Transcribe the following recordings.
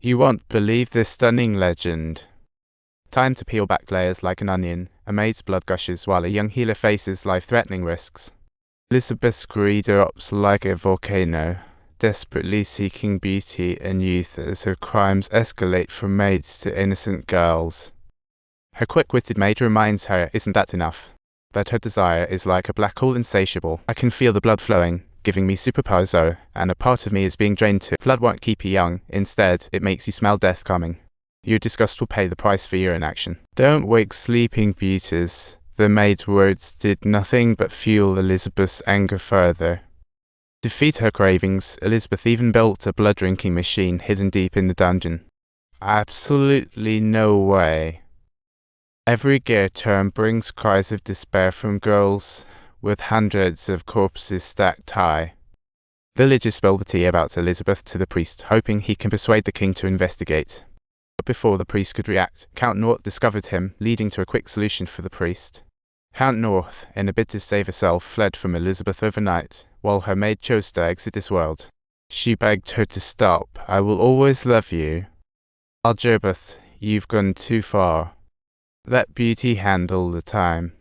You won't believe this stunning legend. Time to peel back layers like an onion. A maid's blood gushes while a young healer faces life-threatening risks. Elizabeth's greed erupts like a volcano, desperately seeking beauty and youth as her crimes escalate from maids to innocent girls. Her quick-witted maid reminds her isn't that enough, that her desire is like a black hole insatiable. I can feel the blood flowing, giving me superpowers, and a part of me is being drained too. Blood won't keep you young, instead it makes you smell death coming. Your disgust will pay the price for your inaction. Don't wake sleeping beauties. The maid's words did nothing but fuel Elizabeth's anger further. To feed her cravings, Elizabeth even built a blood-drinking machine hidden deep in the dungeon. Absolutely no way. Every gear turn brings cries of despair from girls, with hundreds of corpses stacked high. Villagers spill the tea about Elizabeth to the priest, hoping he can persuade the king to investigate. But before the priest could react, Count North discovered him, leading to a quick solution for the priest. Count North, in a bid to save herself, fled from Elizabeth overnight, while her maid chose to exit this world. She begged her to stop. "I will always love you." Elizabeth, you've gone too far. Let beauty handle the time.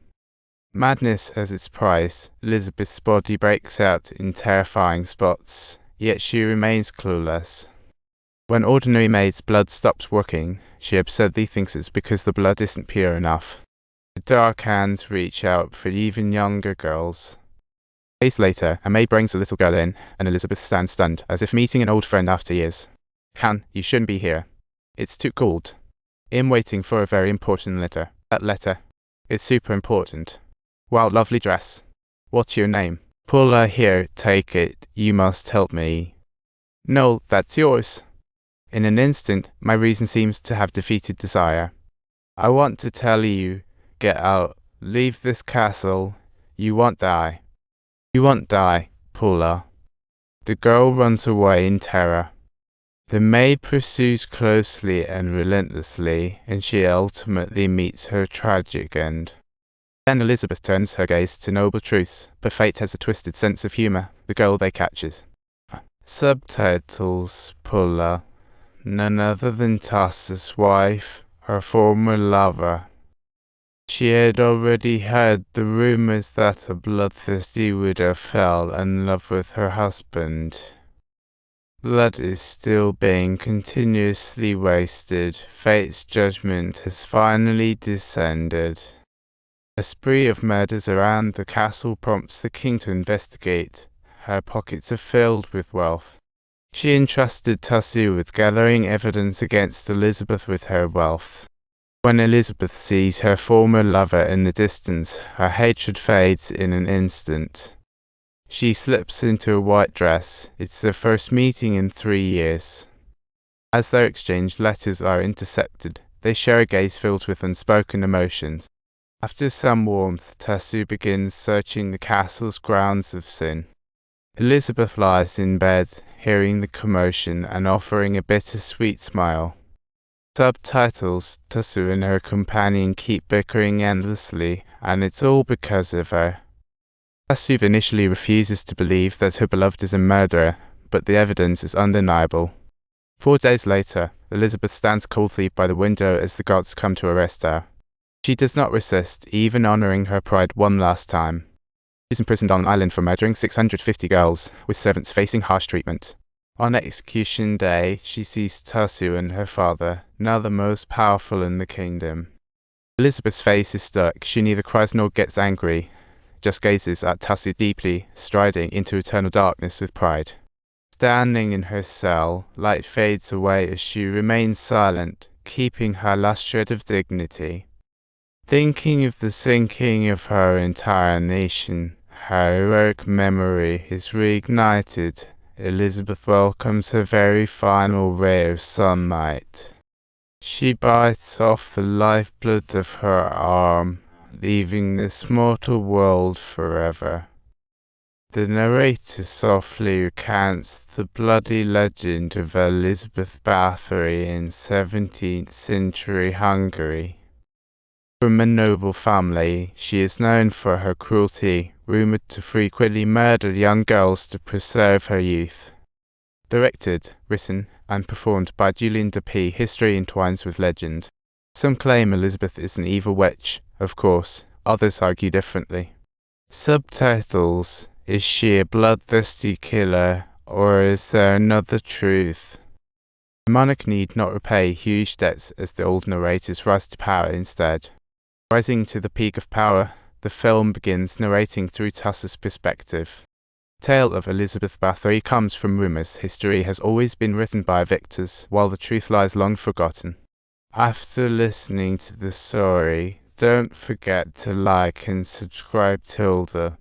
Madness has its price. Elizabeth's body breaks out in terrifying spots, yet she remains clueless. When ordinary maid's blood stops working, she absurdly thinks it's because the blood isn't pure enough. The dark hands reach out for even younger girls. Days later, a maid brings a little girl in, and Elizabeth stands stunned, as if meeting an old friend after years. "Can, you shouldn't be here. It's too cold. I'm waiting for a very important letter." "That letter? It's super important." "Wow, lovely dress. What's your name?" "Paula, here, take it. You must help me." "No, that's yours." In an instant, my reason seems to have defeated desire. "I want to tell you, get out, leave this castle. You won't die. You won't die, Paula." The girl runs away in terror. The maid pursues closely and relentlessly, and she ultimately meets her tragic end. Then Elizabeth turns her gaze to noble truths, but fate has a twisted sense of humor. The girl they catches. Subtitles: Paula, none other than Tassa's wife, her former lover. She had already heard the rumors that a bloodthirsty widow fell in love with her husband. Blood is still being continuously wasted. Fate's judgment has finally descended. A spree of murders around the castle prompts the king to investigate. Her pockets are filled with wealth. She entrusted Tassu with gathering evidence against Elizabeth with her wealth. When Elizabeth sees her former lover in the distance, her hatred fades in an instant. She slips into a white dress. It's their first meeting in 3 years. As their exchanged letters are intercepted, they share a gaze filled with unspoken emotions. After some warmth, Tassu begins searching the castle's grounds of sin. Elizabeth lies in bed, hearing the commotion and offering a bittersweet smile. Subtitles: Tassu and her companion keep bickering endlessly, and it's all because of her. Tassu initially refuses to believe that her beloved is a murderer, but the evidence is undeniable. 4 days later, Elizabeth stands coldly by the window as the gods come to arrest her. She does not resist, even honoring her pride one last time. She is imprisoned on an island for murdering 650 girls, with servants facing harsh treatment. On execution day, she sees Tassu and her father, now the most powerful in the kingdom. Elizabeth's face is stoic. She neither cries nor gets angry, just gazes at Tassu deeply, striding into eternal darkness with pride. Standing in her cell, light fades away as she remains silent, keeping her last shred of dignity. Thinking of the sinking of her entire nation, her heroic memory is reignited. Elizabeth welcomes her very final ray of sunlight. She bites off the lifeblood of her arm, leaving this mortal world forever. The narrator softly recounts the bloody legend of Elizabeth Bathory in 17th century Hungary. From a noble family, she is known for her cruelty, rumored to frequently murder young girls to preserve her youth. Directed, written, and performed by Julian Dupee, history entwines with legend. Some claim Elizabeth is an evil witch, of course, others argue differently. Subtitles: Is she a bloodthirsty killer, or is there another truth? The monarch need not repay huge debts as the old narrators rise to power instead. Rising to the peak of power, the film begins narrating through Tusser's perspective. The tale of Elizabeth Bathory comes from rumours. History has always been written by victors, while the truth lies long forgotten. After listening to the story, don't forget to like and subscribe, Tilda.